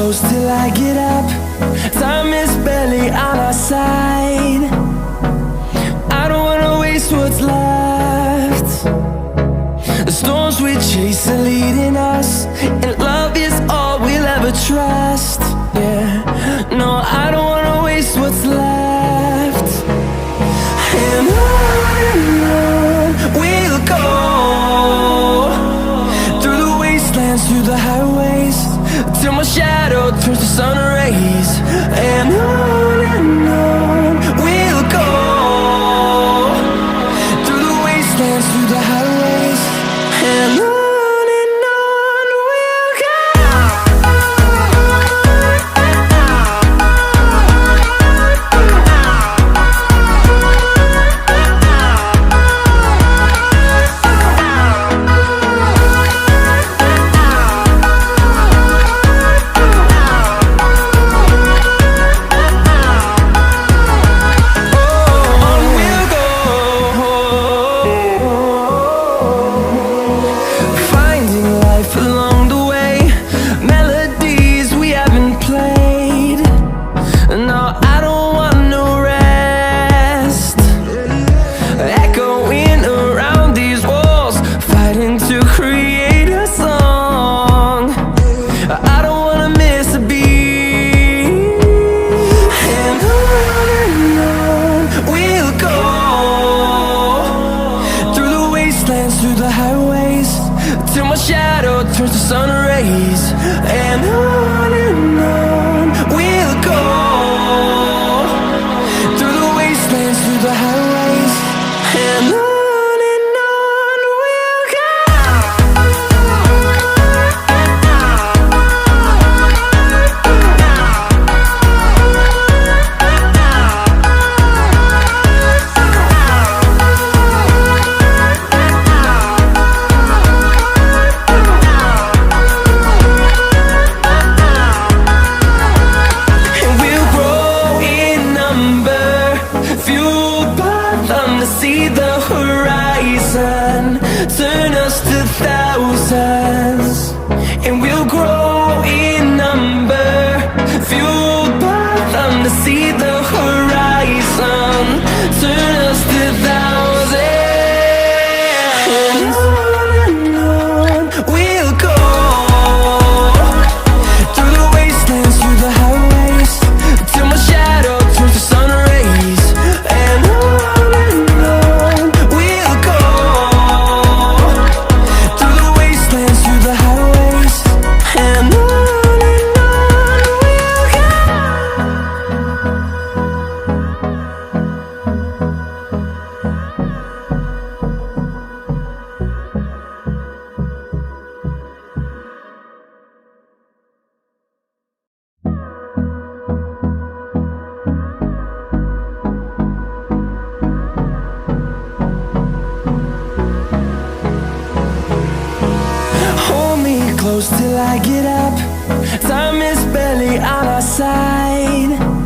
close till I get up. Time is barely on our side. I don't wanna waste what's left. The storms we chase are leading us, and love is all we'll ever trust. Yeah, no, I don't wanna waste what's left. And on we'll go, through the wastelands, through the highways, till my shadow turns to sun rays. And on we'll go, through the wastelands, through the highways, and on we'll go. Through the highways, till my shadow turns to sun rays. And on we'll go, through the wastelands, through the highways, and on we'll go. See the horizon, turn us to thousands, and we'll grow in number, fueled by them to see the horizon, turn us to thousands. And on we'll go, through the wastelands, through the highways, till my shadow turns to sun rays. And close till I get up. Time is barely on our side.